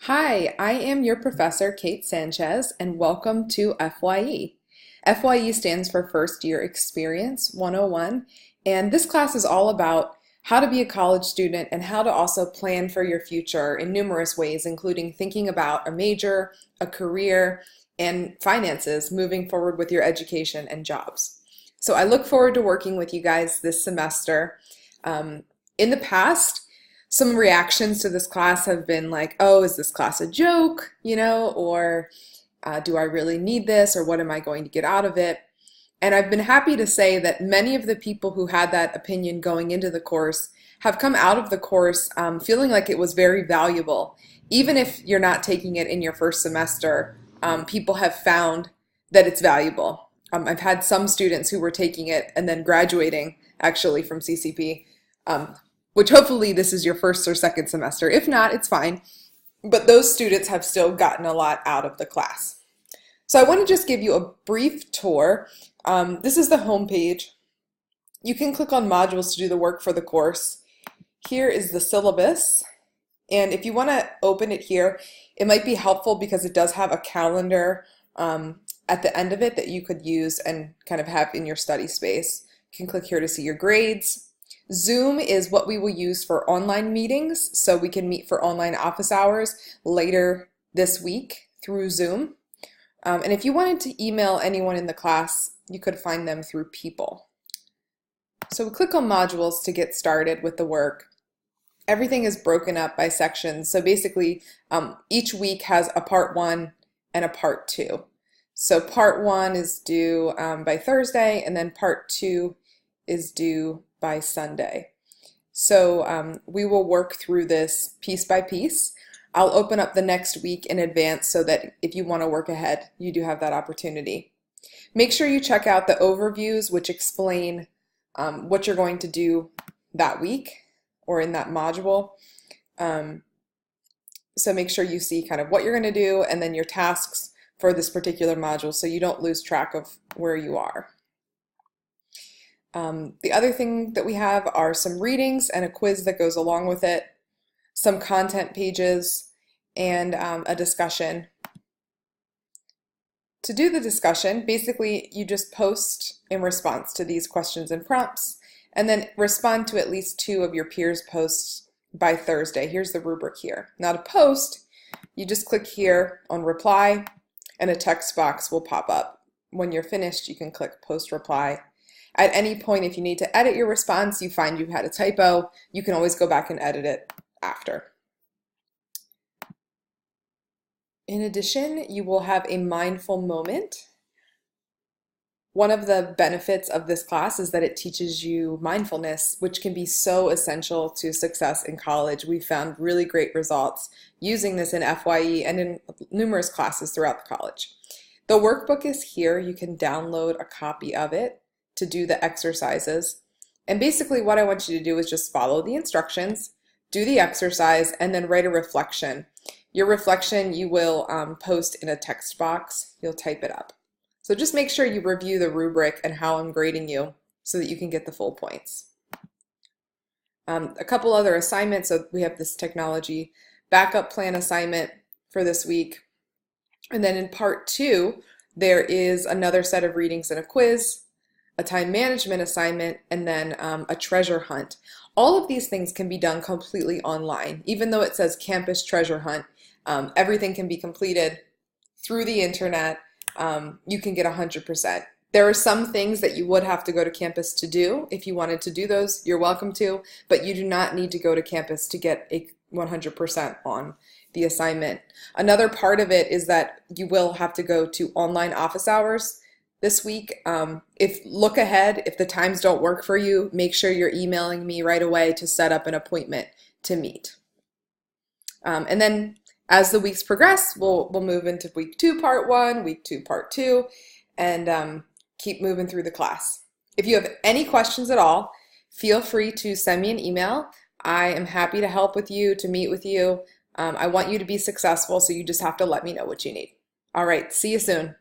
Hi, I am your professor, Kate Sanchez, and welcome to FYE. FYE stands for First Year Experience 101, and this class is all about how to be a college student and how to also plan for your future in numerous ways, including thinking about a major, a career, and finances moving forward with your education and jobs. So I look forward to working with you guys this semester. In the past, some reactions to this class have been like, oh, is this class a joke? Or do I really need this? Or what am I going to get out of it? And I've been happy to say that many of the people who had that opinion going into the course have come out of the course feeling like it was very valuable. Even if you're not taking it in your first semester, people have found that it's valuable. I've had some students who were taking it and then graduating actually from CCP, which hopefully this is your first or second semester. If not, it's fine. But those students have still gotten a lot out of the class. So I want to just give you a brief tour. This is the home page. You can click on modules to do the work for the course. Here is the syllabus. And if you want to open it here, it might be helpful because it does have a calendar at the end of it that you could use and kind of have in your study space. You can click here to see your grades. Zoom is what we will use for online meetings, so we can meet for online office hours later this week through Zoom. And if you wanted to email anyone in the class, you could find them through People. So we click on modules to get started with the work. Everything is broken up by sections, so basically each week has a part 1 and a part 2. So part 1 is due by Thursday, and then part 2 is due by Sunday. So we will work through this piece by piece. I'll open up the next week in advance so that if you want to work ahead, you do have that opportunity. Make sure you check out the overviews, which explain what you're going to do that week or in that module. So make sure you see kind of what you're going to do and then your tasks for this particular module so you don't lose track of where you are. The other thing that we have are some readings and a quiz that goes along with it, some content pages, and a discussion. To do the discussion, basically you just post in response to these questions and prompts, and then respond to at least 2 of your peers' posts by Thursday. Here's the rubric here. Now to post, you just click here on reply, and a text box will pop up. When you're finished, you can click post reply. At any point, if you need to edit your response, you find you had a typo, you can always go back and edit it after. In addition, you will have a mindful moment. One of the benefits of this class is that it teaches you mindfulness, which can be so essential to success in college. We found really great results using this in FYE and in numerous classes throughout the college. The workbook is here. You can download a copy of it to do the exercises. And basically what I want you to do is just follow the instructions, do the exercise, and then write a reflection. Your reflection you will post in a text box. You'll type it up. So just make sure you review the rubric and how I'm grading you so that you can get the full points. A couple other assignments. So we have this technology backup plan assignment for this week. And then in part 2, there is another set of readings and a quiz, a time management assignment, and then a treasure hunt. All of these things can be done completely online. Even though it says campus treasure hunt, everything can be completed through the internet. You can get 100%. There are some things that you would have to go to campus to do. If you wanted to do those, you're welcome to, but you do not need to go to campus to get a 100% on the assignment. Another part of it is that you will have to go to online office hours this week. Look ahead, if the times don't work for you, make sure you're emailing me right away to set up an appointment to meet. And then as the weeks progress, we'll move into week 2, part 1, week 2, part 2, and keep moving through the class. If you have any questions at all, feel free to send me an email. I am happy to help with you, to meet with you. I want you to be successful, so you just have to let me know what you need. All right, see you soon.